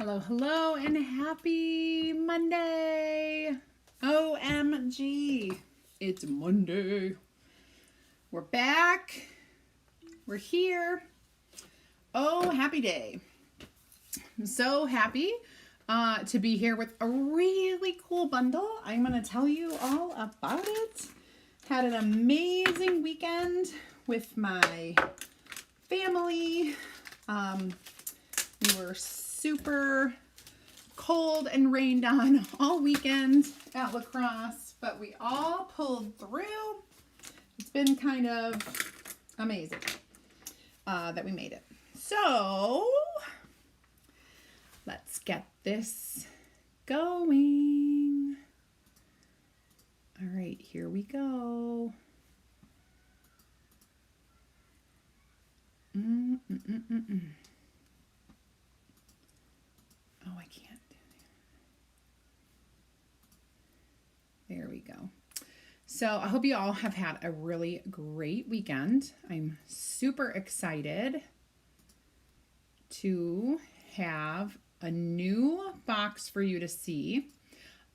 Hello, hello, and happy Monday. OMG, it's Monday. We're back. We're here. Oh, happy day. I'm so happy to be here with a really cool bundle. I'm going to tell you all about it. Had an amazing weekend with my family. We were super cold and rained on all weekend at La Crosse, but we all pulled through. It's been kind of amazing that we made it. So let's get this going. All right, here we go. Oh, I can't do it. There we go. So I hope you all have had a really great weekend. I'm super excited to have a new box for you to see.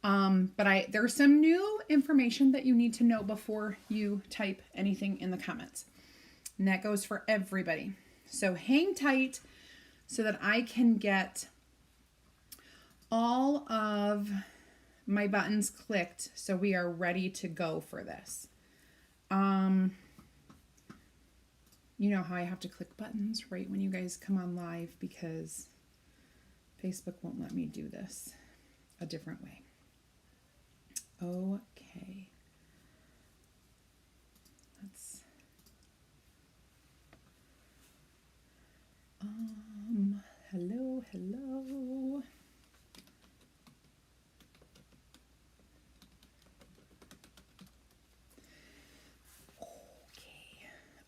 But there's some new information that you need to know before you type anything in the comments. And that goes for everybody. So hang tight so that I can get all of my buttons clicked so we are ready to go for this. You know how I have to click buttons right when you guys come on live because Facebook won't let me do this a different way. Okay. Let's hello.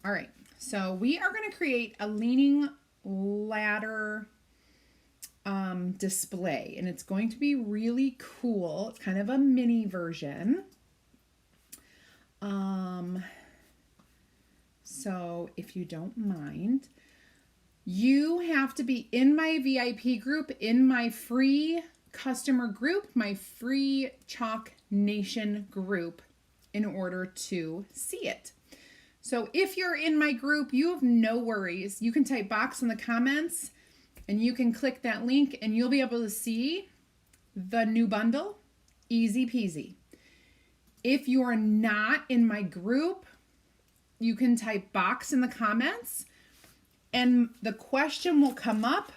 All right, so we are going to create a leaning ladder display, and it's going to be really cool. It's kind of a mini version. So if you don't mind, you have to be in my VIP group, in my free customer group, my free Chalk Nation group in order to see it. So if you're in my group, you have no worries. You can type box in the comments and you can click that link and you'll be able to see the new bundle. Easy peasy. If you are not in my group, you can type box in the comments and the question will come up.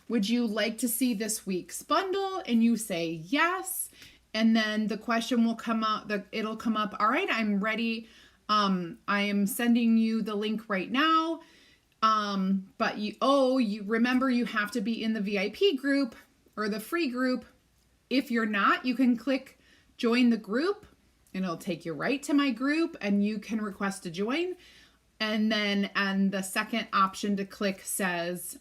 Would you like to see this week's bundle? And you say yes. And then the question will come up, it'll come up. All right, I'm ready. I am sending you the link right now. But you remember you have to be in the VIP group or the free group. If you're not, you can click join the group and it'll take you right to my group and you can request to join. And then, the second option to click says,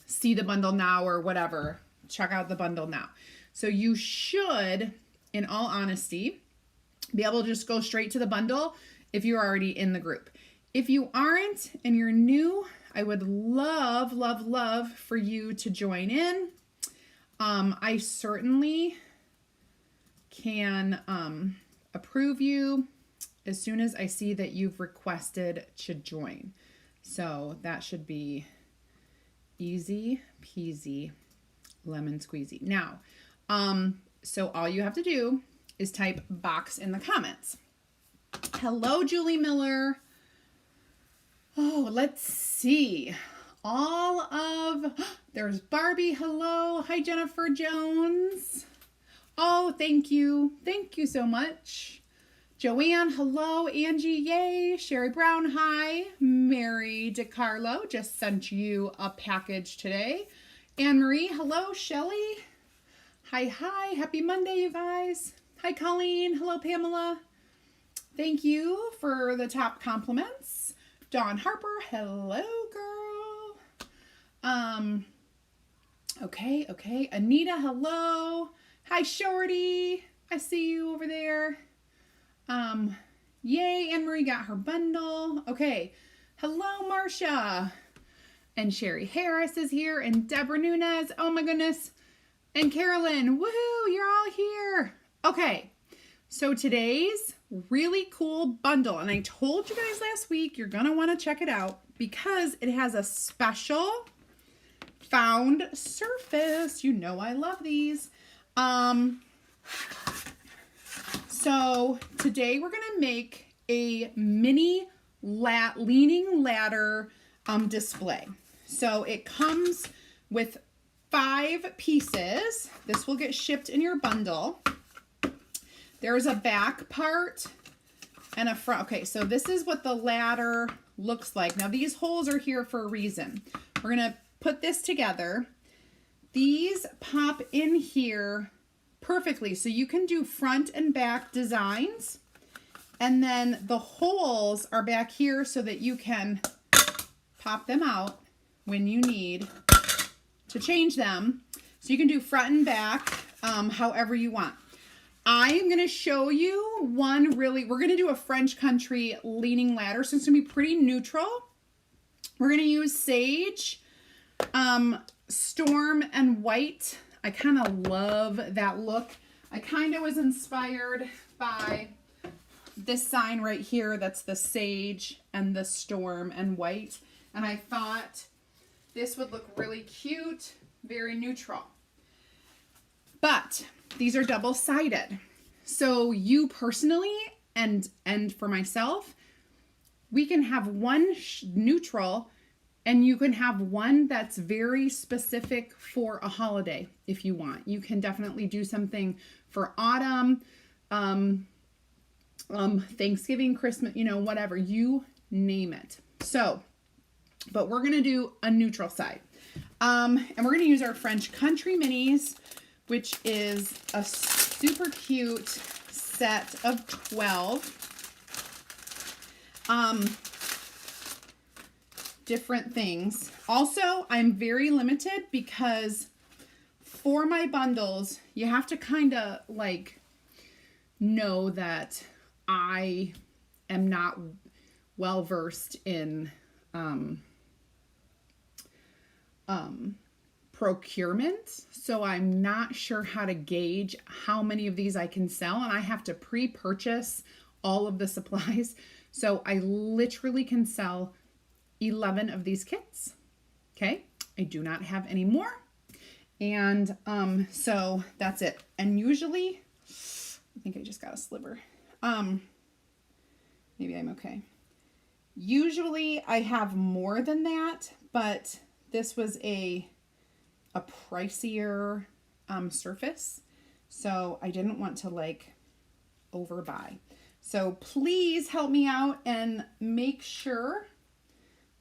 see the bundle now or whatever, check out the bundle now. So you should, in all honesty, be able to just go straight to the bundle if you're already in the group. If you aren't and you're new, I would love for you to join in. I certainly can approve you as soon as I see that you've requested to join. So that should be easy peasy lemon squeezy. Now, so all you have to do is type box in the comments. Hello, Julie Miller. Oh, let's see. There's Barbie. Hello. Hi, Jennifer Jones. Oh, thank you. Thank you so much. Joanne, hello. Angie, yay. Sherry Brown, hi. Mary DiCarlo just sent you a package today. Anne Marie, hello. Shelly. Hi. Happy Monday, you guys. Hi, Colleen. Hello, Pamela. Thank you for the top compliments. Dawn Harper, hello, girl. Okay. Anita, hello. Hi, Shorty. I see you over there. Yay, Anne-Marie got her bundle. Okay. Hello, Marcia. And Sherry Harris is here, and Deborah Nunez. Oh my goodness. And Carolyn. Woohoo, you're all here. Okay, so today's really cool bundle, and I told you guys last week you're gonna want to check it out because it has a special found surface. You know I love these. So today we're gonna make a mini leaning ladder display. So it comes with 5 pieces. This will get shipped in your bundle. There's a back part and a front. Okay, so this is what the ladder looks like. Now these holes are here for a reason. We're gonna put this together. These pop in here perfectly, so you can do front and back designs. And then the holes are back here so that you can pop them out when you need to change them. So you can do front and back however you want. I am going to show you we're going to do a French country leaning ladder, so it's going to be pretty neutral. We're going to use sage, storm, and white. I kind of love that look. I kind of was inspired by this sign right here. That's the sage and the storm and white. And I thought this would look really cute, very neutral. But these are double-sided. So you personally and for myself, we can have one neutral and you can have one that's very specific for a holiday if you want. You can definitely do something for autumn, Thanksgiving, Christmas, whatever, you name it. So, but we're going to do a neutral side. And we're going to use our French Country Minis, which is a super cute set of 12 different things. Also, I'm very limited because for my bundles, you have to kind of know that I am not well versed in procurement, so I'm not sure how to gauge how many of these I can sell, and I have to pre-purchase all of the supplies. So I literally can sell 11 of these kits. Okay, I do not have any more, and so that's it. And usually, I think I just got a sliver. Maybe I'm okay. Usually I have more than that, but this was a pricier surface, so I didn't want to overbuy. So please help me out and make sure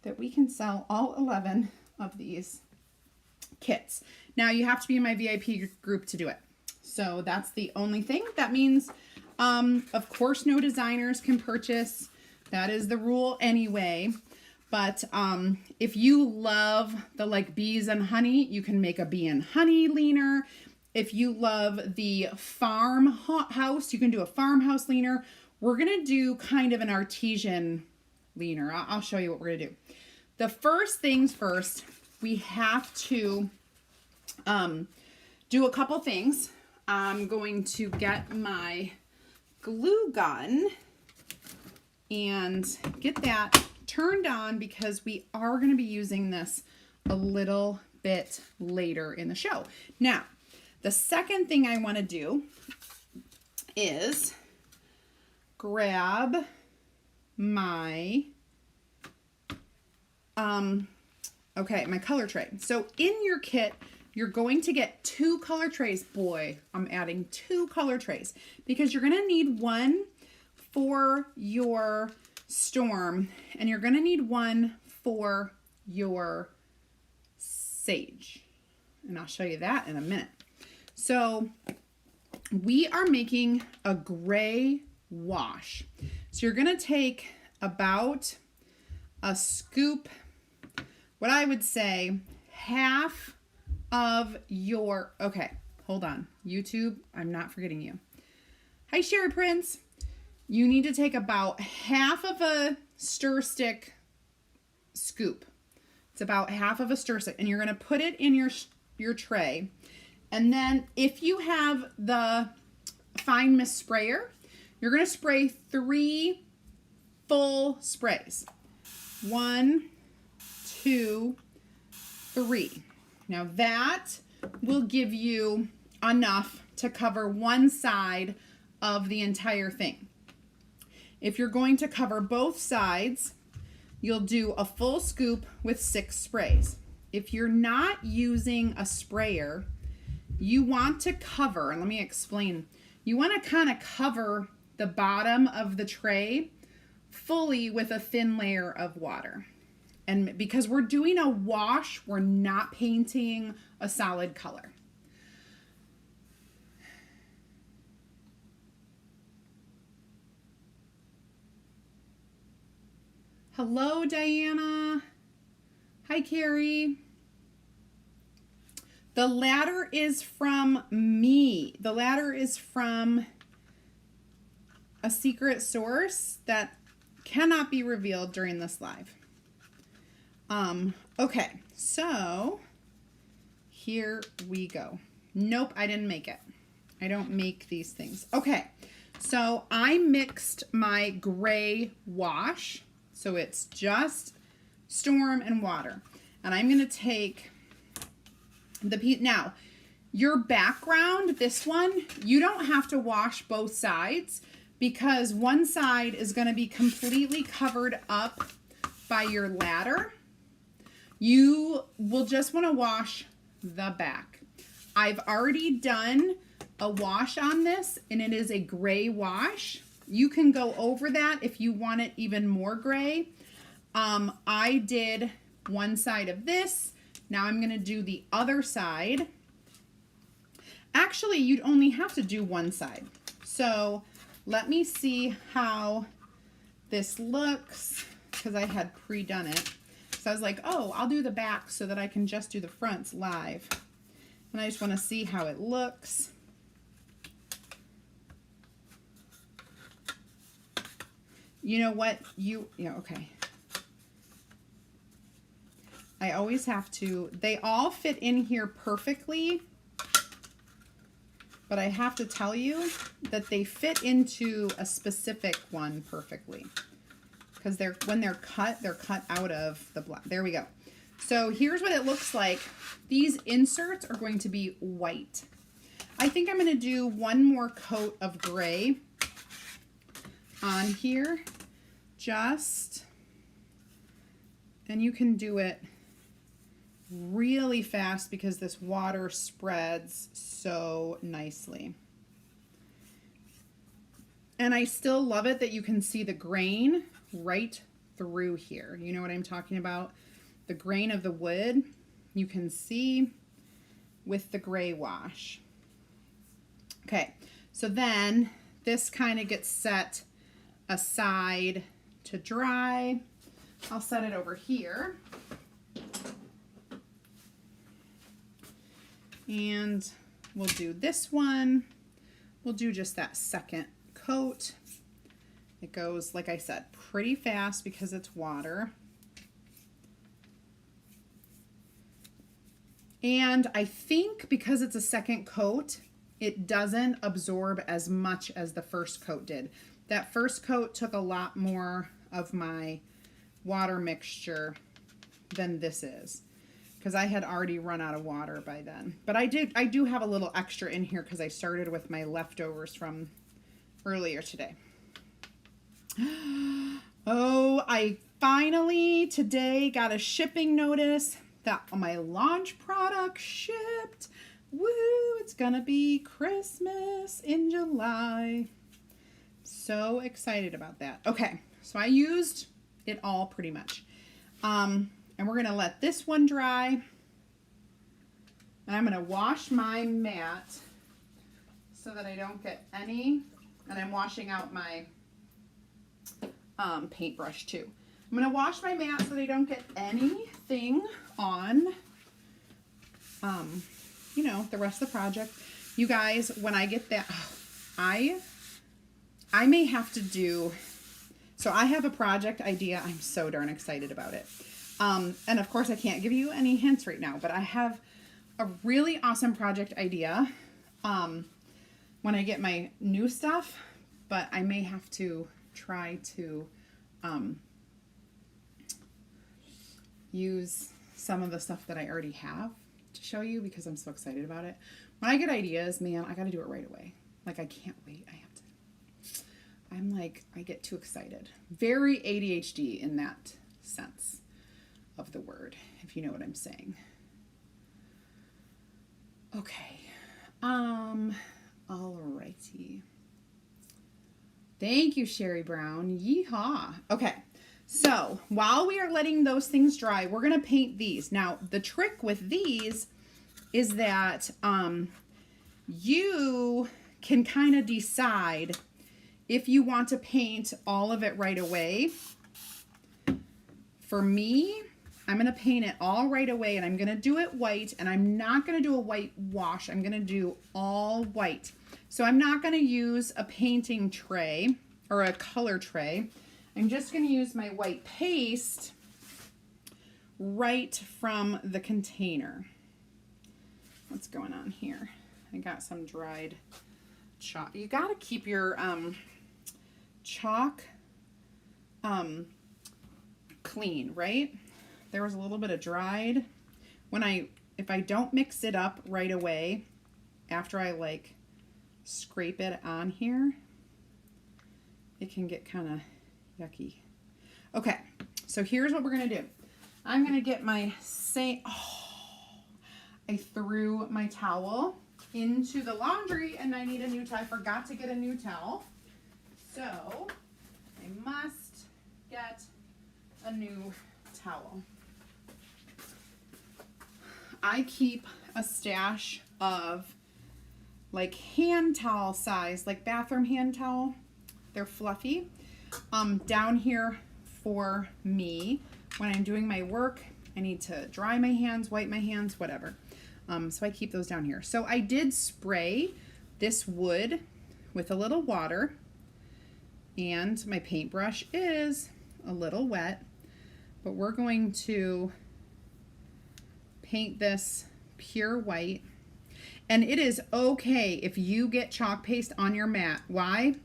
that we can sell all 11 of these kits. Now you have to be in my VIP group to do it. So that's the only thing. That means, of course, no designers can purchase. That is the rule anyway. But if you love the bees and honey, you can make a bee and honey leaner. If you love the farmhouse, you can do a farmhouse leaner. We're going to do kind of an artesian leaner. I'll show you what we're going to do. The first things first, we have to do a couple things. I'm going to get my glue gun and get that turned on because we are going to be using this a little bit later in the show. Now, the second thing I want to do is grab my my color tray. So in your kit, you're going to get 2 color trays. Boy, I'm adding 2 color trays because you're going to need one for your storm and you're going to need one for your sage. And I'll show you that in a minute. So we are making a gray wash. So you're going to take about a scoop, what I would say, half of your, okay, hold on. YouTube, I'm not forgetting you. Hi, Sherry Prince. You need to take about half of a stir stick scoop It's about half of a stir stick, and you're going to put it in your tray. And then if you have the fine mist sprayer, you're going to spray 3 full sprays. 1, 2, 3. Now that will give you enough to cover one side of the entire thing. If you're going to cover both sides, you'll do a full scoop with 6 sprays. If you're not using a sprayer, you want to cover, and let me explain, you want to kind of cover the bottom of the tray fully with a thin layer of water. And because we're doing a wash, we're not painting a solid color. Hello, Diana. Hi, Carrie. The ladder is from me. The ladder is from a secret source that cannot be revealed during this live. Okay, so here we go. Nope, I didn't make it. I don't make these things. Okay, so I mixed my gray wash. So it's just storm and water. And I'm going to take the piece. Now, your background, this one, you don't have to wash both sides because one side is going to be completely covered up by your ladder. You will just want to wash the back. I've already done a wash on this, and it is a gray wash. You can go over that if you want it even more gray. I did one side of this. Now I'm going to do the other side. Actually, you'd only have to do one side. So let me see how this looks because I had pre-done it. So I was like, oh, I'll do the back so that I can just do the fronts live. And I just want to see how it looks. You know what? Okay. I always have to, they all fit in here perfectly, but I have to tell you that they fit into a specific one perfectly. Because when they're cut out of the black. There we go. So here's what it looks like. These inserts are going to be white. I think I'm going to do one more coat of gray on here. And you can do it really fast because this water spreads so nicely. And I still love it that you can see the grain right through here. You know what I'm talking about? The grain of the wood you can see with the gray wash. Okay, so then this kind of gets set aside to dry. I'll set it over here. And we'll do this one. We'll do just that second coat. It goes, like I said, pretty fast because it's water. And I think because it's a second coat, it doesn't absorb as much as the first coat did. That first coat took a lot more of my water mixture than this is, because I had already run out of water by then. But I do have a little extra in here because I started with my leftovers from earlier today. Oh, I finally today got a shipping notice that my launch product shipped. Woo, it's gonna be Christmas in July. So excited about that. Okay, so I used it all pretty much. And we're going to let this one dry. And I'm going to wash my mat so that I don't get any. And I'm washing out my paintbrush too. I'm going to wash my mat so that I don't get anything on, you know, the rest of the project. You guys, when I get that, I may have to do, so I have a project idea. I'm so darn excited about it. And of course I can't give you any hints right now, but I have a really awesome project idea when I get my new stuff, but I may have to try to use some of the stuff that I already have to show you because I'm so excited about it. When I get ideas, man, I got to do it right away. Like, I can't wait. I get too excited. Very ADHD in that sense of the word, if you know what I'm saying. Okay. Alrighty. Thank you, Sherry Brown. Yeehaw. Okay. So while we are letting those things dry, we're going to paint these. Now, the trick with these is that you can kind of decide if you want to paint all of it right away. For me, I'm going to paint it all right away, and I'm going to do it white, and I'm not going to do a white wash. I'm going to do all white. So I'm not going to use a painting tray or a color tray. I'm just going to use my white paste right from the container. What's going on here? I got some dried chalk. You got to keep your chalk clean, right? There was a little bit of dried. If I don't mix it up right away after I like scrape it on here, it can get kind of yucky. Okay, so here's what we're gonna do. I'm gonna get my I threw my towel into the laundry and I need a new towel. I forgot to get a new towel. So I must get a new towel. I keep a stash of like hand towel size, like bathroom hand towel. They're fluffy. Down here for me when I'm doing my work. I need to dry my hands, wipe my hands, whatever. So I keep those down here. So I did spray this wood with a little water, and my paintbrush is a little wet, but we're going to paint this pure white. And it is okay if you get chalk paste on your mat. Why?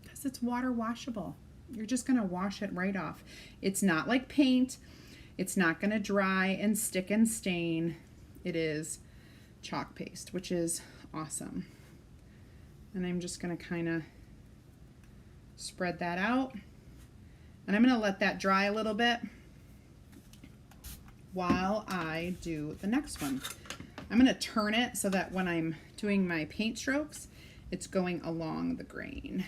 Because it's water washable. You're just going to wash it right off. It's not like paint. It's not going to dry and stick and stain. It is chalk paste, which is awesome. And I'm just going to kind of spread that out. And I'm going to let that dry a little bit while I do the next one. I'm going to turn it so that when I'm doing my paint strokes, it's going along the grain.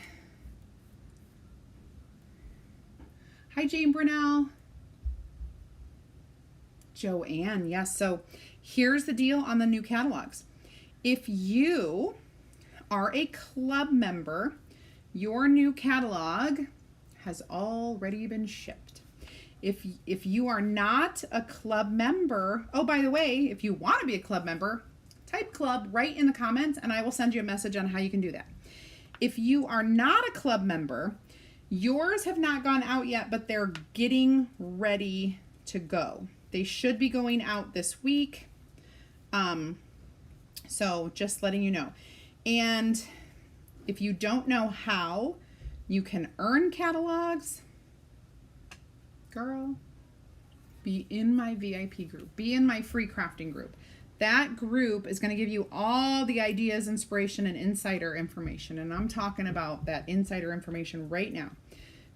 Hi, Jane Brunel. Joanne, yes. So here's the deal on the new catalogs. If you are a club member, your new catalog has already been shipped. If you are not a club member, oh, by the way, if you want to be a club member, type club right in the comments and I will send you a message on how you can do that. If you are not a club member, yours have not gone out yet, but they're getting ready to go. They should be going out this week. So just letting you know. And if you don't know how you can earn catalogs, girl, be in my VIP group. Be in my free crafting group. That group is going to give you all the ideas, inspiration, and insider information. And I'm talking about that insider information right now.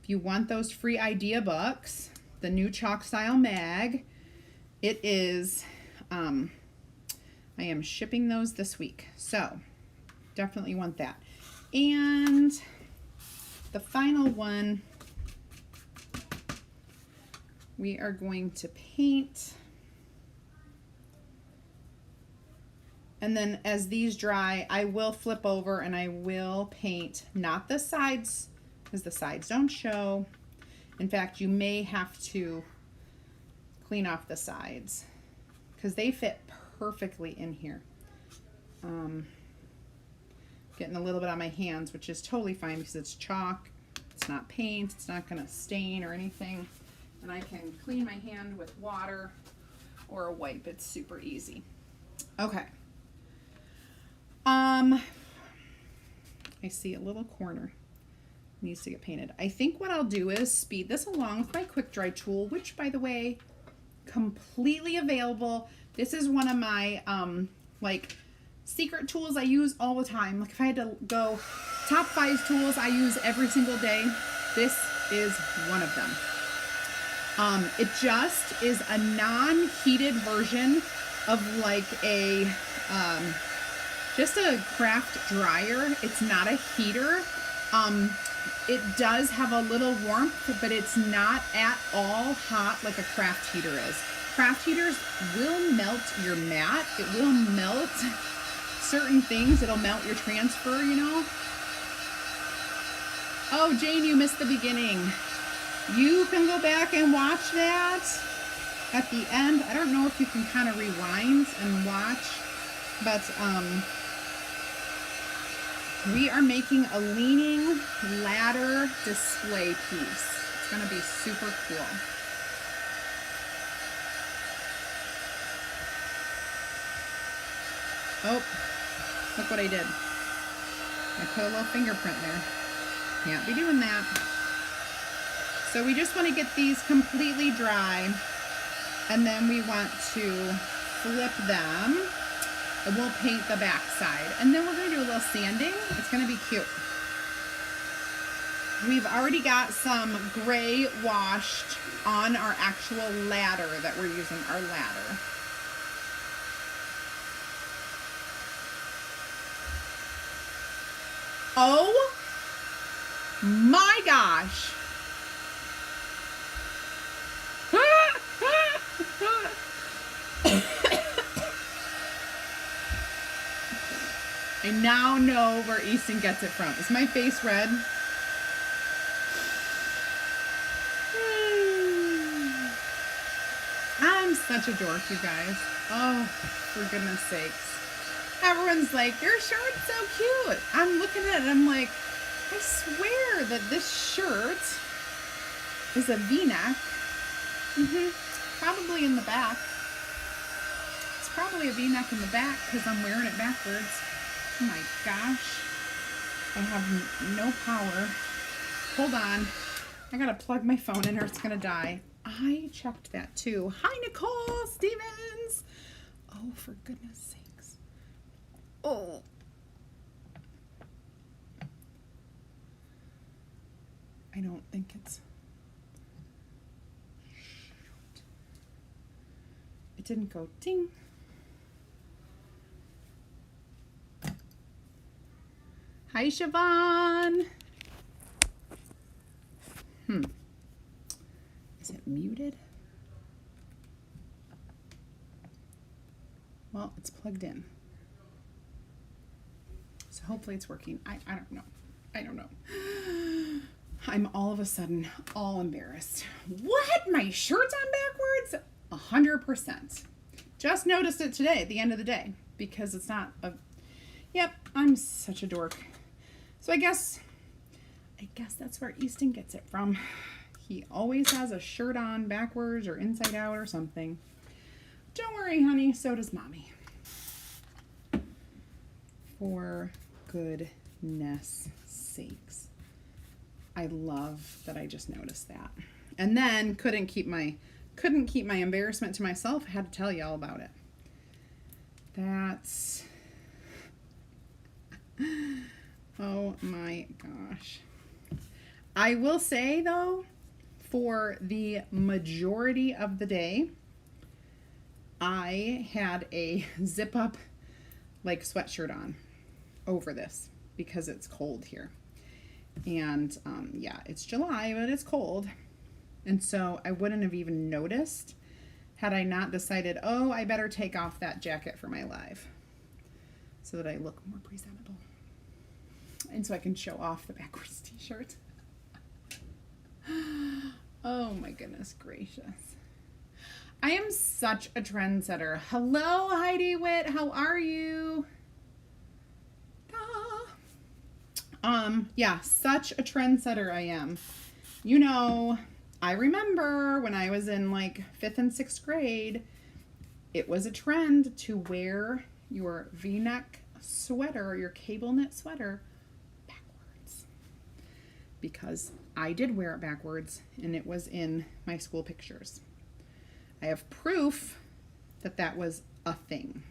If you want those free idea books, the new Chalk Style Mag, it is, I am shipping those this week. So definitely want that. And the final one, we are going to paint. And then as these dry, I will flip over and I will paint, not the sides, because the sides don't show. In fact, you may have to clean off the sides because they fit perfectly in here. Getting a little bit on my hands, which is totally fine because it's chalk. It's not paint. It's not going to stain or anything. And I can clean my hand with water or a wipe. It's super easy. Okay. I see a little corner needs to get painted. I think what I'll do is speed this along with my quick dry tool, which, by the way, completely available. This is one of my like secret tools I use all the time. Like if I had to go top 5 tools I use every single day, this is one of them. It just is a non-heated version of like a just a craft dryer. It's not a heater. It does have a little warmth, but it's not at all hot like a craft heater is. Craft heaters will melt your mat. It will melt certain things. It'll melt your transfer, you know. Oh, Jane, you missed the beginning. You can go back and watch that at the end. I don't know if you can kind of rewind and watch, but we are making a leaning ladder display piece. It's going to be super cool. Oh, look what I did. I put a little fingerprint there. Can't be doing that. So we just want to get these completely dry, and then we want to flip them. And we'll paint the back side. And then we're going to do a little sanding. It's going to be cute. We've already got some gray washed on our actual ladder that we're using, our ladder. Oh my gosh. I now know where Easton gets it from. Is my face red? I'm such a dork, you guys. Oh, for goodness sakes. Everyone's like, your shirt's so cute. I'm looking at it, I'm like, I swear that this shirt is a V-neck. Probably in the back. It's probably a V-neck in the back because I'm wearing it backwards. Oh my gosh. I have no power. Hold on. I gotta plug my phone in or it's gonna die. I checked that too. Hi, Nicole Stevens. Oh, for goodness sakes. Oh. I don't think it's... It didn't go ding. Hi, Siobhan. Is it muted? Well, it's plugged in. So hopefully it's working. I don't know. I don't know. I'm all of a sudden all embarrassed. What? My shirt's on backwards? 100%. Just noticed it today at the end of the day because it's not a... Yep, I'm such a dork. So I guess that's where Easton gets it from. He always has a shirt on backwards or inside out or something. Don't worry, honey, so does Mommy. For goodness sakes. I love that I just noticed that. And then couldn't keep my embarrassment to myself. I had to tell you all about it. That's... Oh my gosh. I will say though, for the majority of the day, I had a zip up like sweatshirt on over this because it's cold here. And yeah, it's July, but it's cold. And so I wouldn't have even noticed had I not decided, oh, I better take off that jacket for my live so that I look more presentable. And so I can show off the backwards t-shirt. Oh my goodness gracious. I am such a trendsetter. Hello, Heidi Witt. How are you? Yeah, such a trendsetter I am. You know, I remember when I was in like 5th and 6th grade, it was a trend to wear your V-neck sweater or your cable knit sweater backwards. Because I did wear it backwards and it was in my school pictures. I have proof that that was a thing.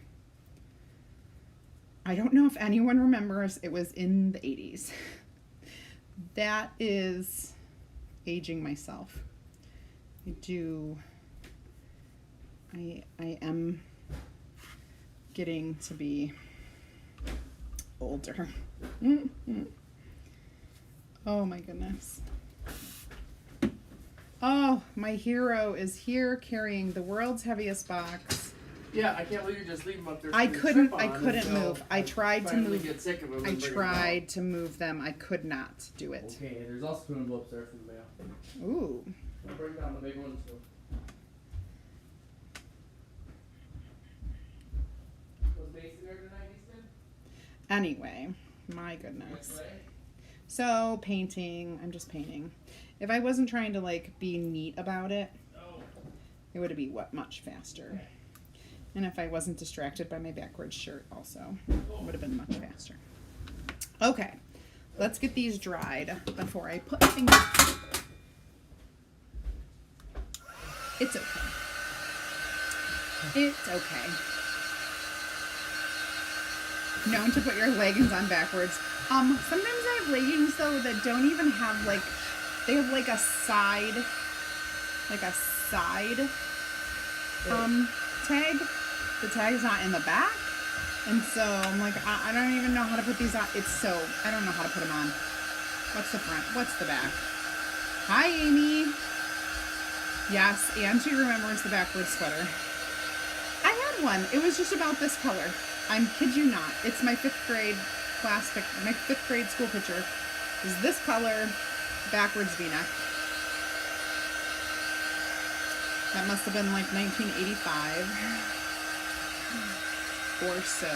I don't know if anyone remembers, it was in the 80s. That is aging myself. I am getting to be older. Oh my goodness. Oh, my hero is here carrying the world's heaviest box. Yeah, I can't believe you just leave them up there. I couldn't move. I tried to move. Get sick of them I tried to move them. I could not do it. Okay, there's also two envelopes there from the mail. Ooh. I'll bring down the big ones too. Was Mason there tonight, Easton? Anyway, my goodness. So, painting. I'm just painting. If I wasn't trying to, like, be neat about it, it would be much faster. And if I wasn't distracted by my backwards shirt also, it would have been much faster. Okay, let's get these dried before I put things. It's okay. It's okay. Known to put your leggings on backwards. Sometimes I have leggings though that don't even have like, they have like a side tag. The tag's not in the back. And so I'm like, I don't even know how to put these on. I don't know how to put them on. What's the front? What's the back? Hi, Amy. Yes, and she remembers the backwards sweater. I had one. It was just about this color. I kid you not. It's my 5th grade class picture. My 5th grade school picture is this color, backwards V-neck. That must have been like 1985 or so.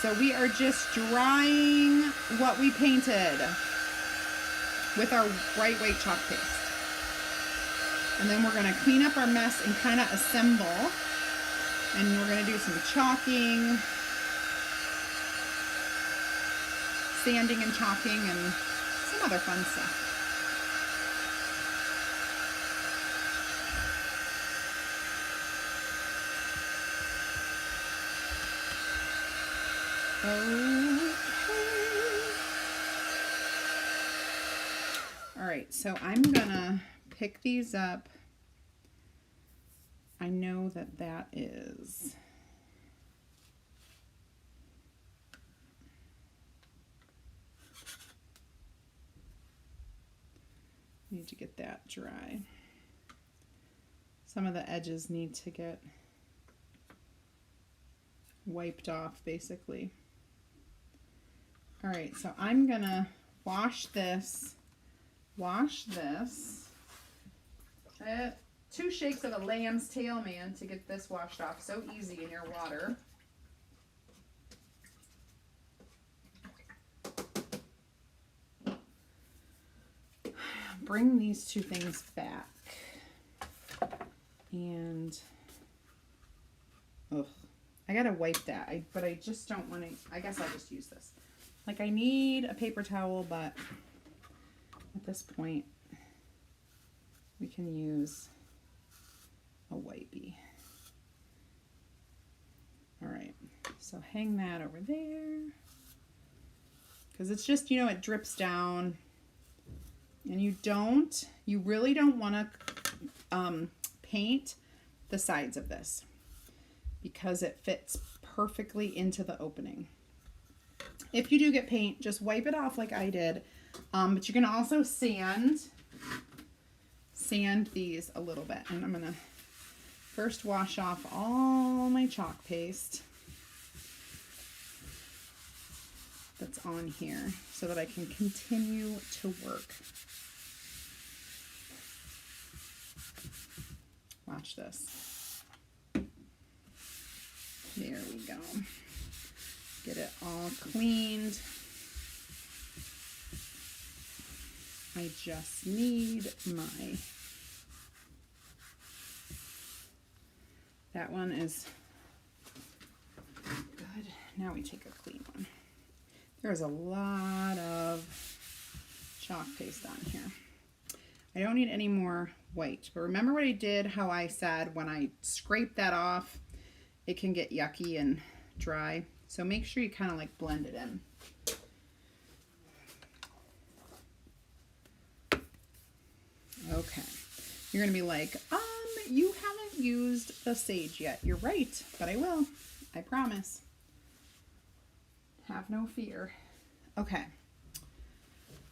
So we are just drying what we painted with our bright white chalk paste. And then we're going to clean up our mess and kind of assemble. And we're going to do some chalking, sanding and chalking, and some other fun stuff. Okay. All right, so I'm gonna pick these up. I know that is need to get that dry. Some of the edges need to get wiped off basically. All right, so I'm gonna wash this. 2 shakes of a lamb's tail, man, to get this washed off. So easy in your water. Bring these 2 things back. And, I gotta wipe that. But I just don't want to, I guess I'll just use this. Like, I need a paper towel, but at this point, we can use a wipey. All right, so hang that over there. Because it's just, it drips down. And you really don't want to paint the sides of this because it fits perfectly into the opening. If you do get paint, just wipe it off like I did. But you're going to also sand these a little bit. And I'm going to first wash off all my chalk paste that's on here so that I can continue to work. Watch this. There we go. Get it all cleaned. I just need my, that one is good. Now we take a clean one. There's a lot of chalk paste on here. I don't need any more white, but remember what I did, how I said when I scrape that off, it can get yucky and dry. So make sure you kind of like blend it in. Okay, you're gonna be like, you haven't used the sage yet. You're right, but I will, I promise. Have no fear. Okay,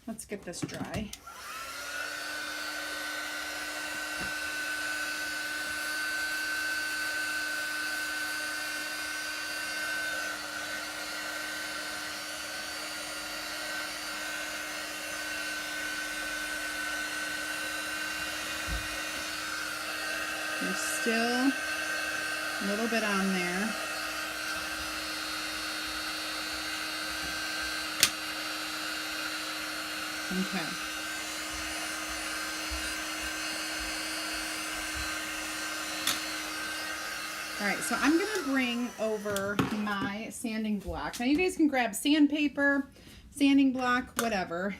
let's get this dry. There's still a little bit on there. Okay. All right, so I'm gonna bring over my sanding block. Now you guys can grab sandpaper, sanding block, whatever.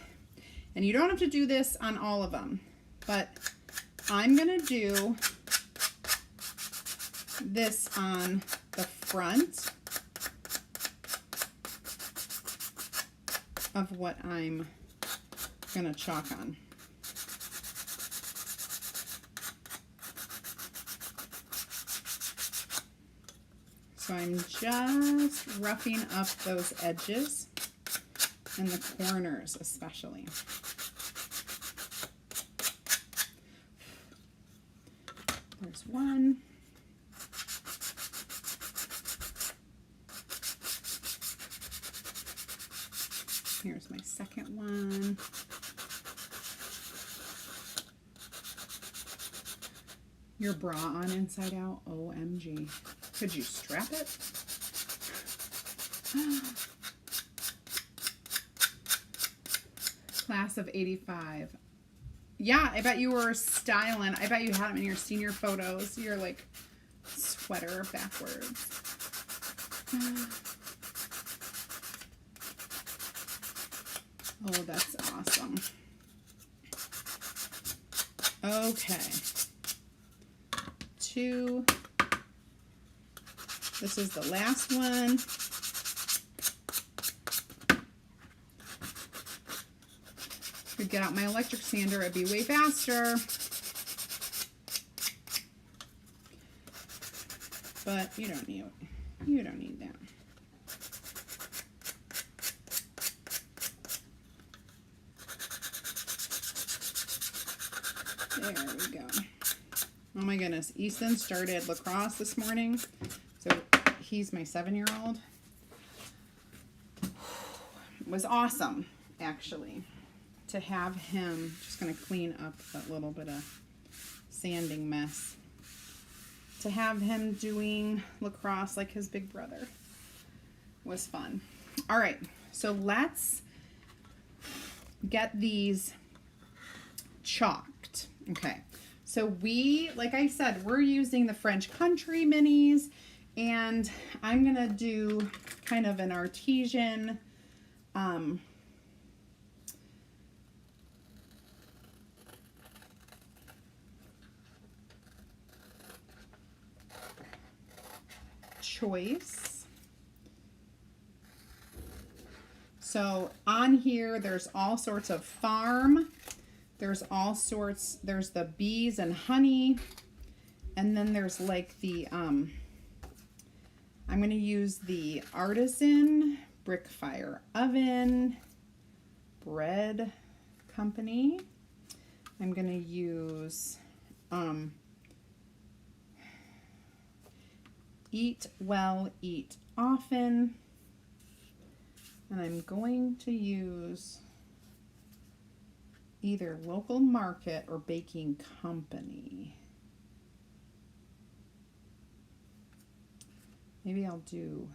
And you don't have to do this on all of them, but I'm gonna do this on the front of what I'm gonna chalk on. So I'm just roughing up those edges and the corners especially. There's one. Here's my second one. Your bra on inside out? OMG. Could you strap it? Class of 85. Yeah, I bet you were styling. I bet you had them in your senior photos. Your like sweater backwards. Oh, that's awesome. Okay. Two. This is the last one. If we get out my electric sander, it'd be way faster. But you don't need it. You don't need that. There we go. Oh my goodness. Easton started lacrosse this morning. So he's my 7-year-old. It was awesome, actually, to have him. Just going to clean up that little bit of sanding mess. To have him doing lacrosse like his big brother was fun. All right, so let's get these chalked. Okay, so we, like I said, we're using the French Country minis, and I'm gonna do kind of an artesian choice. So on here, there's all sorts of farm. There's all sorts, there's the bees and honey. And then there's like the, I'm going to use the Artisan Brick Fire Oven Bread Company. I'm going to use Eat Well, Eat Often. And I'm going to use either Local Market or Baking Company. Maybe I'll do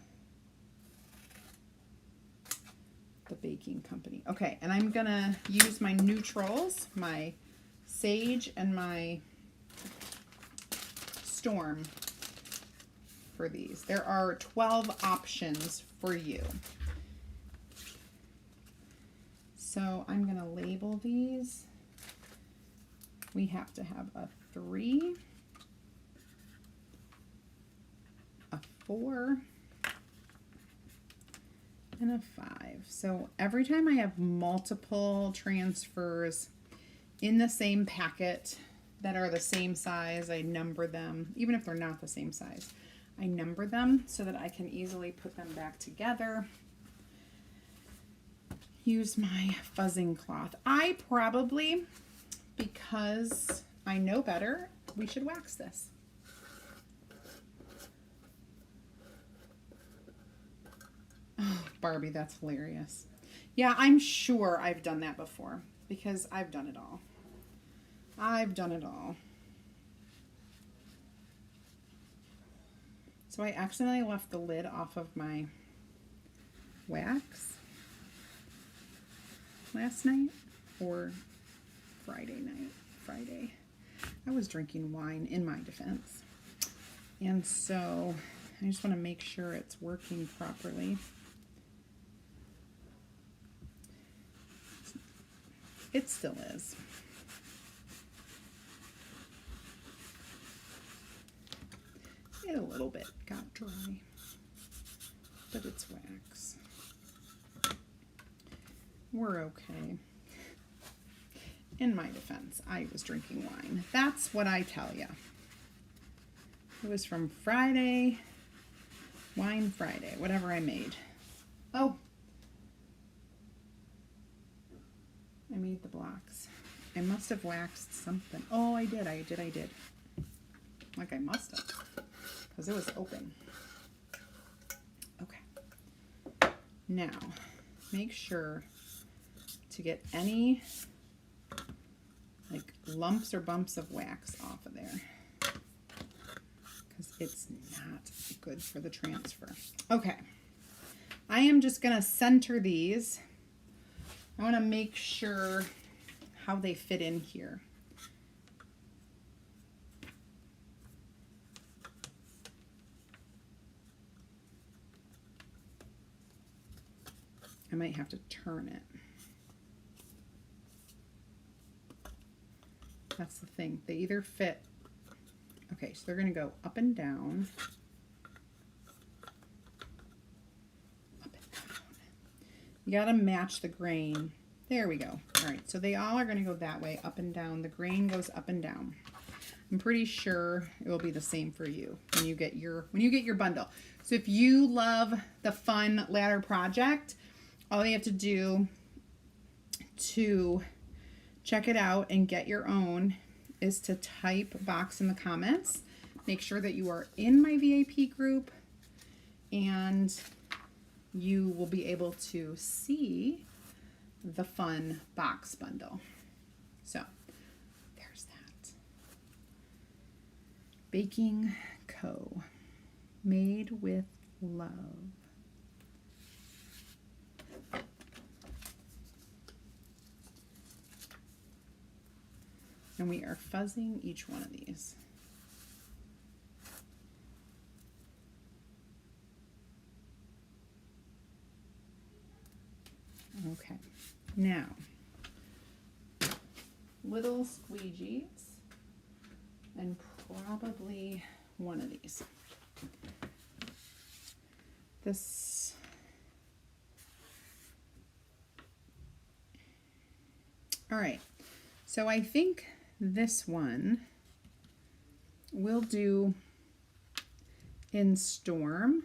the baking company. Okay, and I'm gonna use my neutrals, my Sage and my Storm for these. There are 12 options for you. So I'm gonna label these. We have to have a 3, a 4, and a 5. So every time I have multiple transfers in the same packet that are the same size, I number them. Even if they're not the same size, I number them so that I can easily put them back together. Use my fuzzing cloth. I probably, because I know better, we should wax this. Oh, Barbie, that's hilarious. Yeah, I'm sure I've done that before because I've done it all. I've done it all. So I accidentally left the lid off of my wax last night or Friday night. Friday. I was drinking wine in my defense. And so I just want to make sure it's working properly. It still is. It a little bit got dry, but it's wax. We're okay. In my defense, I was drinking wine. That's what I tell you. It was from Friday, Wine Friday, whatever I made. Oh, I made the blocks. I must have waxed something. Oh, I did. Like I must have, because it was open. Okay. Now, make sure to get any like lumps or bumps of wax off of there, because it's not good for the transfer. Okay. I am just going to center these. I want to make sure how they fit in here. I might have to turn it. That's the thing. They either fit. Okay, so they're going to go up and down. Up and down. You got to match the grain. There we go. All right, so they all are going to go that way, up and down. The grain goes up and down. I'm pretty sure it will be the same for you when you get your bundle. So if you love the fun ladder project, all you have to do to check it out and get your own is to type box in the comments. Make sure that you are in my VIP group, and you will be able to see the fun box bundle. So there's that. Baking Co. Made with love. And we are fuzzing each one of these. Okay, now, little squeegees, and probably one of these. This, all right, so I think this one we'll do in Storm,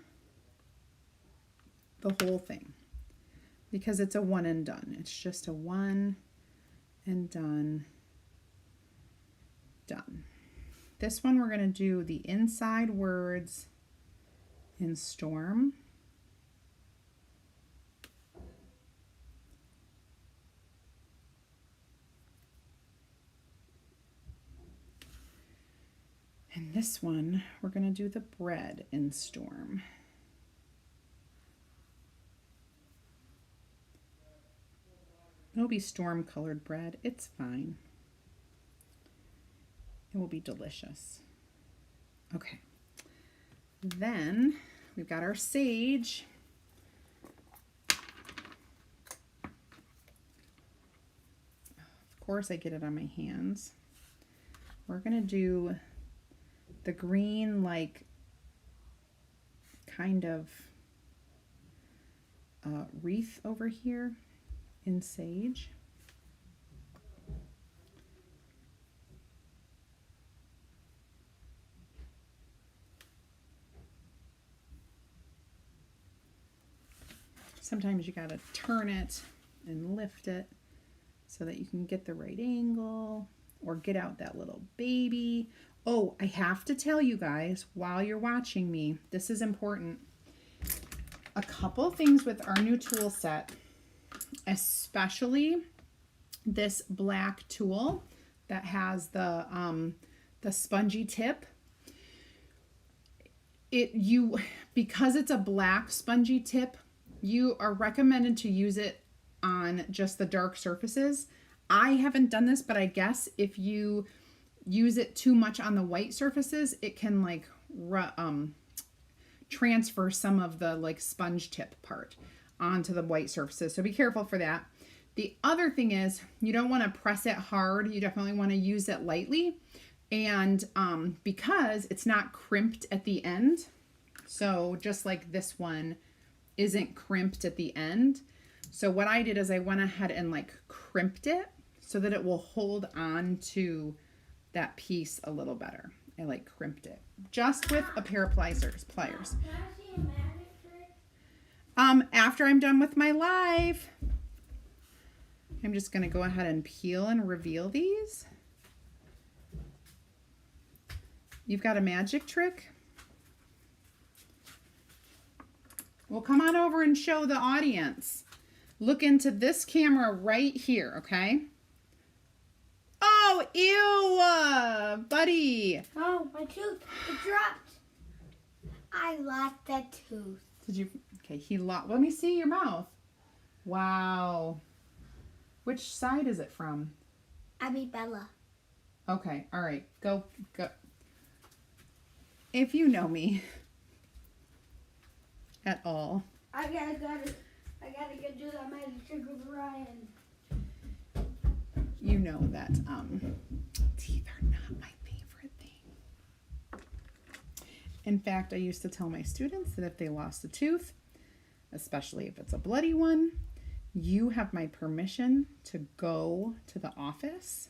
the whole thing, because it's a one and done. It's just a one and done. This one we're going to do the inside words in Storm. And this one, we're going to do the bread in Storm. It'll be storm colored bread. It's fine. It will be delicious. Okay. Then we've got our sage. Of course I get it on my hands. We're going to do the green, like, kind of wreath over here in sage. Sometimes you got to turn it and lift it so that you can get the right angle or get out that little baby. Oh, I have to tell you guys while you're watching me, this is important. A couple things with our new tool set, especially this black tool that has the spongy tip. Because it's a black spongy tip, you are recommended to use it on just the dark surfaces. I haven't done this, but I guess if you use it too much on the white surfaces, it can like transfer some of the like sponge tip part onto the white surfaces. So be careful for that. The other thing is you don't want to press it hard. You definitely want to use it lightly. And because it's not crimped at the end, so just like this one isn't crimped at the end. So what I did is I went ahead and like crimped it so that it will hold on to that piece a little better. I like crimped it just with a pair of pliers. Can I see a magic trick? After I'm done with my live, I'm just going to go ahead and peel and reveal these. You've got a magic trick? Well, come on over and show the audience. Look into this camera right here, okay? Oh, ew, buddy. Oh, my tooth. It dropped. I lost that tooth. Did you? Okay, let me see your mouth. Wow. Which side is it from? Abby Bella. Okay, all right. Go. If you know me at all. I gotta go do that magic trick with Ryan. You know that teeth are not my favorite thing. In fact, I used to tell my students that if they lost a tooth, especially if it's a bloody one, you have my permission to go to the office,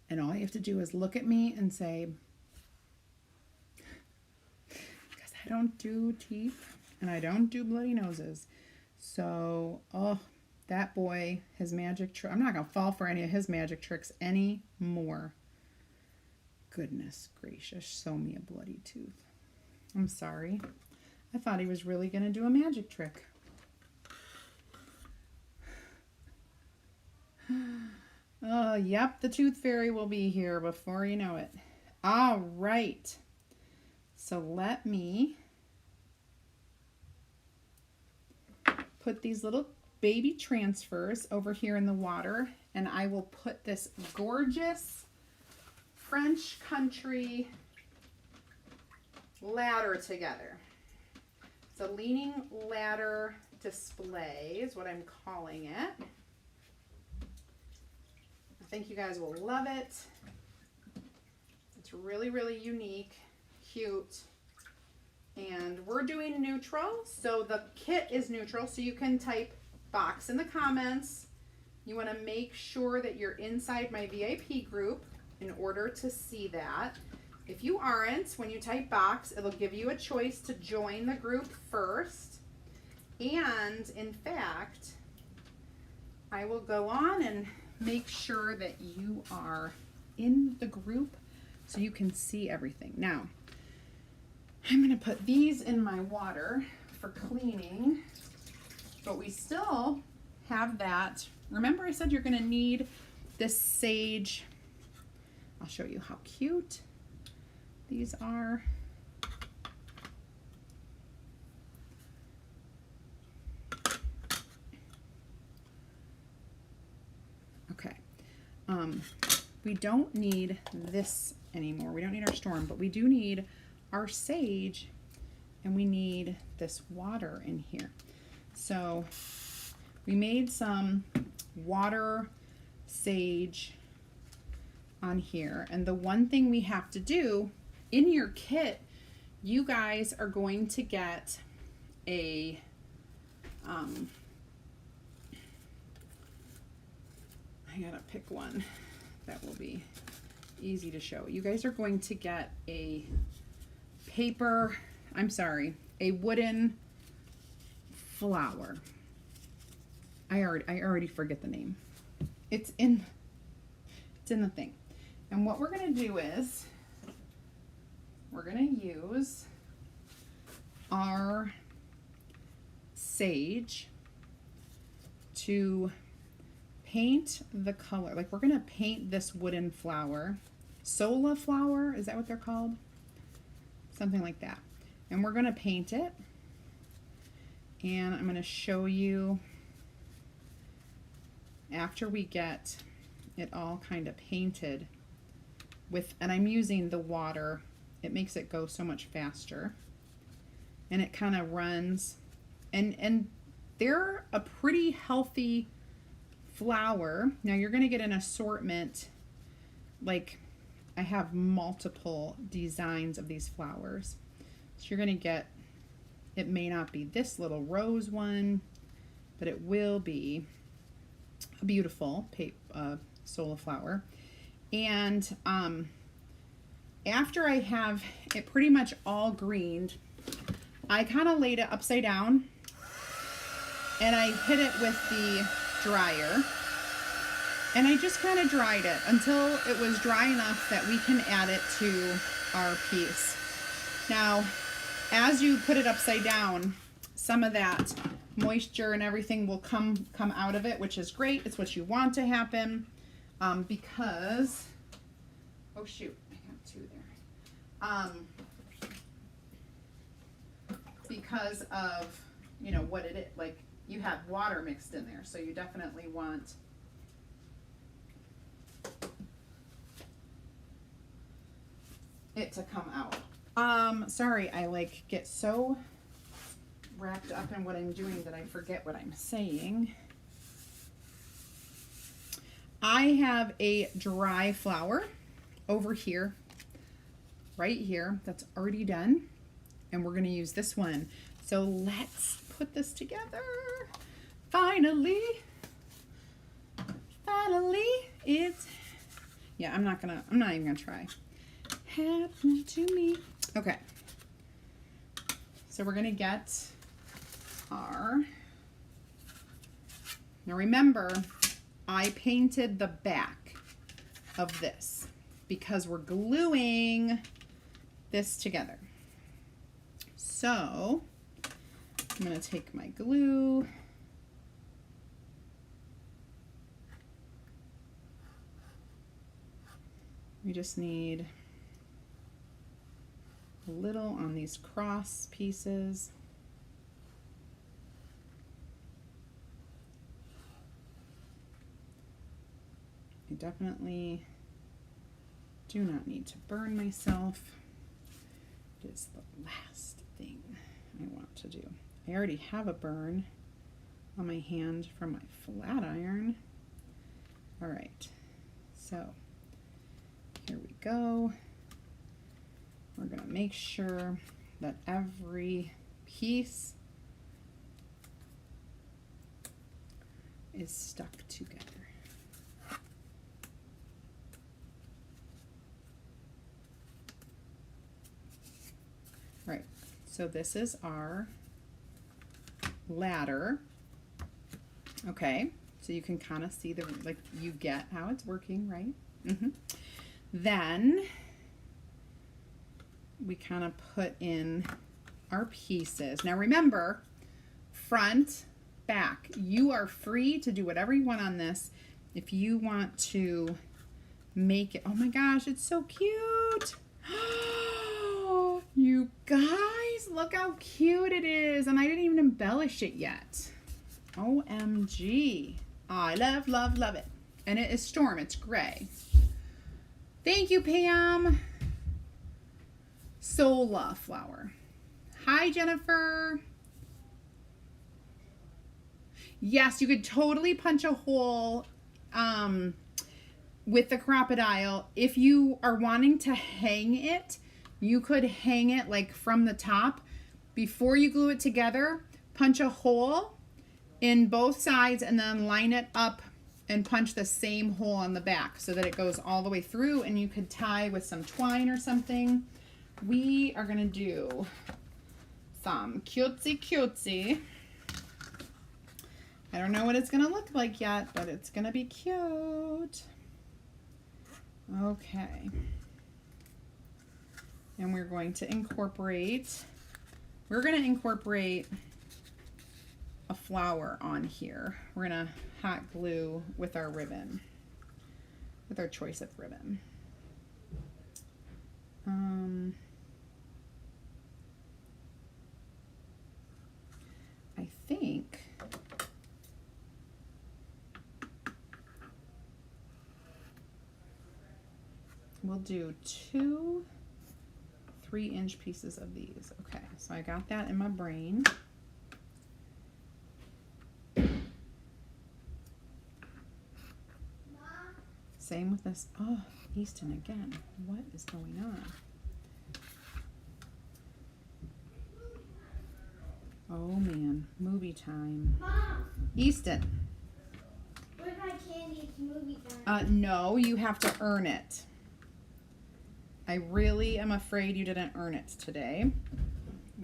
and all you have to do is look at me and say, because I don't do teeth and I don't do bloody noses. So, that boy, his magic trick, I'm not going to fall for any of his magic tricks anymore. Goodness gracious, show me a bloody tooth. I'm sorry. I thought he was really going to do a magic trick. Oh, yep, the tooth fairy will be here before you know it. All right. So let me put these little baby transfers over here in the water, and I will put this gorgeous French country ladder together. It's a leaning ladder display is what I'm calling it. I think you guys will love it. It's really, really unique, cute. And we're doing neutral, so the kit is neutral, so you can type box in the comments. You want to make sure that you're inside my VIP group in order to see that. If you aren't, when you type box, it'll give you a choice to join the group first. And in fact, I will go on and make sure that you are in the group so you can see everything. Now, I'm going to put these in my water for cleaning, but we still have that. Remember I said you're going to need this sage. I'll show you how cute these are. we don't need this anymore. We don't need our storm, but we do need our sage, and we need this water in here. So we made some water sage on here, and the one thing we have to do in your kit, you guys are going to get a I gotta pick one that will be easy to show. You guys are going to get a a wooden flower. I already forget the name. It's in the thing. And what we're gonna do is we're gonna use our sage to paint the color. Like, we're gonna paint this wooden flower. Sola flower, is that what they're called? Something like that. And we're gonna paint it. And I'm gonna show you after we get it all kind of painted with, and I'm using the water. It makes it go so much faster. And it kind of runs, and they're a pretty healthy flower. Now you're going to get an assortment, like I have multiple designs of these flowers. So you're going to get, it may not be this little rose one, but it will be a beautiful sola flower. And after I have it pretty much all greened, I kind of laid it upside down and I hit it with the dryer, and I just kind of dried it until it was dry enough that we can add it to our piece. Now, as you put it upside down, some of that moisture and everything will come out of it, which is great. It's what you want to happen, because, oh shoot, I got two there. Because of, you know, what it is, like, you have water mixed in there, so you definitely want it to come out. Sorry, I like get so wrapped up in what I'm doing that I forget what I'm saying. I have a dry flower over here, right here, that's already done, and we're gonna use this one. So let's put this together. Finally, it's, yeah, I'm not even gonna try. Happened to me. Okay. So we're gonna get our, now remember, I painted the back of this because we're gluing this together. So I'm going to take my glue. We just need a little on these cross pieces. I definitely do not need to burn myself. It is the last thing I want to do. I already have a burn on my hand from my flat iron. All right, so here we go. We're gonna make sure that every piece is stuck together. Right, so this is our ladder. Okay, so you can kind of see the, like, you get how it's working, right? Then we kind of put in our pieces. Now remember, front, back, you are free to do whatever you want on this. If you want to make it, oh my gosh, it's so cute. You guys, look how cute it is. And I didn't even embellish it yet. OMG. I love, love, love it. And it is Storm. It's gray. Thank you, Pam. Sola flower. Hi, Jennifer. Yes, you could totally punch a hole with the crocodile. If you are wanting to hang it, you could hang it like from the top. Before you glue it together, punch a hole in both sides and then line it up and punch the same hole on the back so that it goes all the way through, and you could tie with some twine or something. We are gonna do some cutesy. I don't know what it's gonna look like yet, but it's gonna be cute. Okay. And we're going to incorporate a flower on here. We're gonna hot glue with our ribbon, with our choice of ribbon. I think we'll do 2 3-inch pieces of these. Okay, so I got that in my brain. Same with this. Oh, Easton again. What is going on? Oh man, movie time. Mom, Easton. where's my candy? It's movie time. No, you have to earn it. I really am afraid you didn't earn it today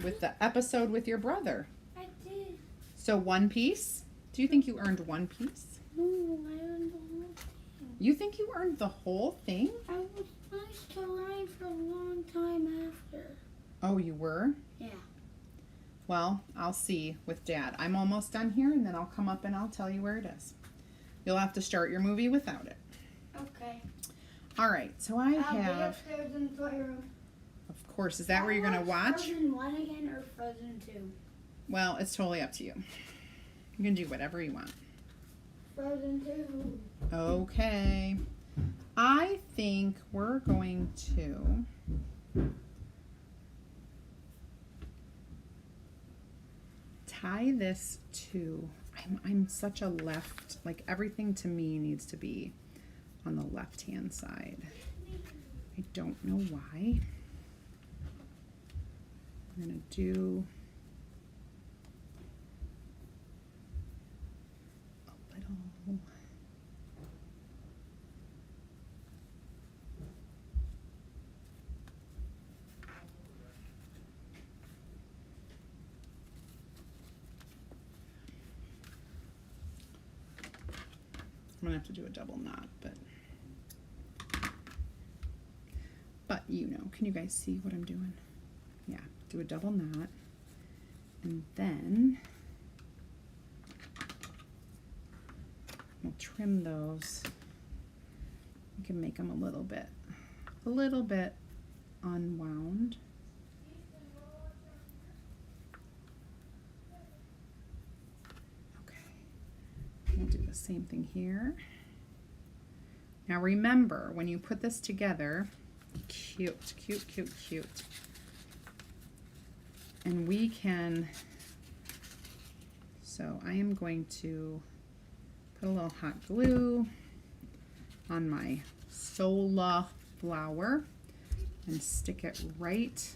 with the episode with your brother. I did. So 1 piece? Do you think you earned 1 piece? No, I earned the whole thing. You think you earned the whole thing? I was nice to Ryan for a long time after. Oh, you were? Yeah. Well, I'll see with Dad. I'm almost done here, and then I'll come up and I'll tell you where it is. You'll have to start your movie without it. Okay. All right, so I I'll be have, upstairs in the playroom. of course, is that where you're going to watch? Frozen 1 again or Frozen 2? Well, it's totally up to you. You can do whatever you want. Frozen 2. Okay. I think we're going to tie this to, I'm such a left, like everything to me needs to be on the left hand side. I don't know why. I'm gonna do a little. I'm gonna have to do a double knot, but you know, can you guys see what I'm doing? Yeah, do a double knot, and then we'll trim those. We can make them a little bit unwound. We'll do the same thing here. Now remember, when you put this together, cute. And we can, so I am going to put a little hot glue on my Sola flower and stick it right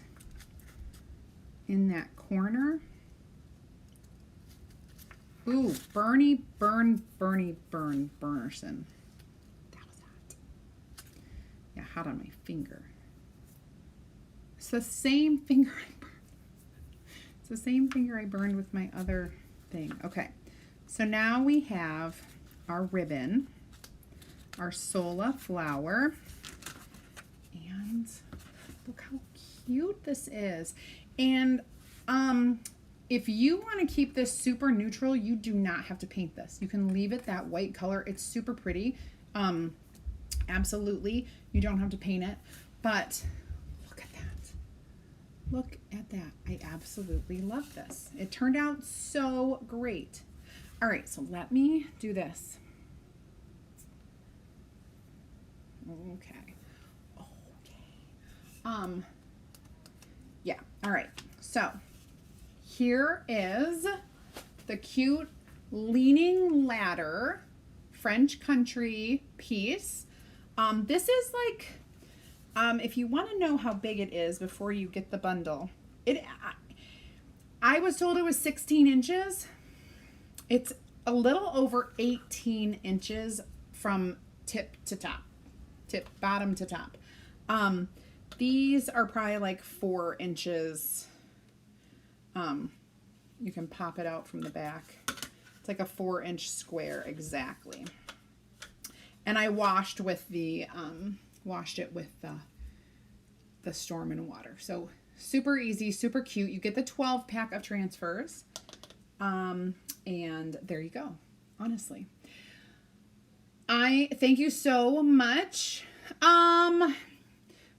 in that corner. Ooh, Bernie Bernerson. That was hot. Yeah, hot on my finger. It's the same finger I burned. It's the same finger I burned with my other thing. Okay, so now we have our ribbon, our Sola flower, and look how cute this is. And if you want to keep this super neutral, you do not have to paint this. You can leave it that white color. It's super pretty. Absolutely, you don't have to paint it. But look at that. Look at that. I absolutely love this. It turned out so great. All right, so let me do this. Okay. Yeah. All right. So here is the cute leaning ladder French country piece. This is like, if you want to know how big it is before you get the bundle, I was told it was 16 inches. It's a little over 18 inches from bottom to top. These are probably like 4 inches. You can pop it out from the back. It's like a 4-inch square exactly. And I washed with the the Storm and Water. So super easy, super cute. You get the 12 pack of transfers. And there you go. Honestly, I thank you so much.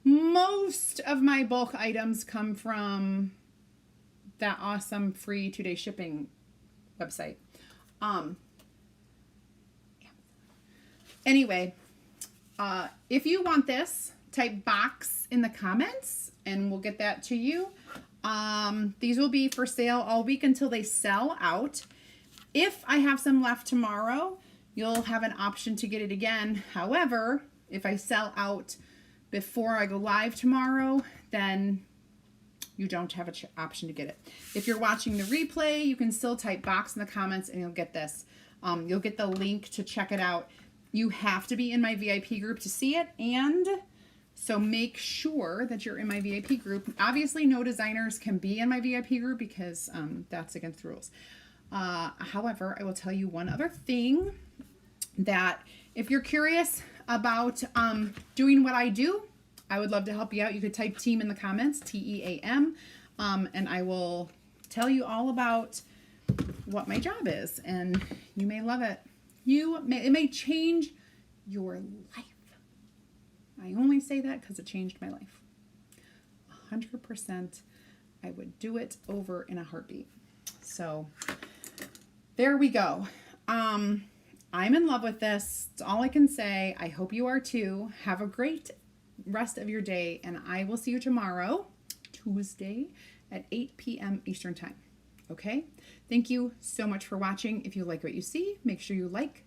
Most of my bulk items come from that awesome free 2-day shipping website. Anyway, if you want this, type box in the comments and we'll get that to you. These will be for sale all week until they sell out. If I have some left tomorrow, you'll have an option to get it again. However, if I sell out before I go live tomorrow, then you don't have an option to get it. If you're watching the replay, you can still type box in the comments and you'll get this. You'll get the link to check it out. You have to be in my VIP group to see it, and so make sure that you're in my VIP group. Obviously, no designers can be in my VIP group because that's against the rules. However, I will tell you one other thing, that if you're curious about doing what I do, I would love to help you out. You could type team in the comments, TEAM, and I will tell you all about what my job is, and you may love it. It may change your life. I only say that because it changed my life. 100%. I would do it over in a heartbeat. So there we go. I'm in love with this. That's all I can say. I hope you are too. Have a great rest of your day, and I will see you tomorrow, Tuesday, at 8 p.m. Eastern Time. Okay? Thank you so much for watching. If you like what you see, make sure you like,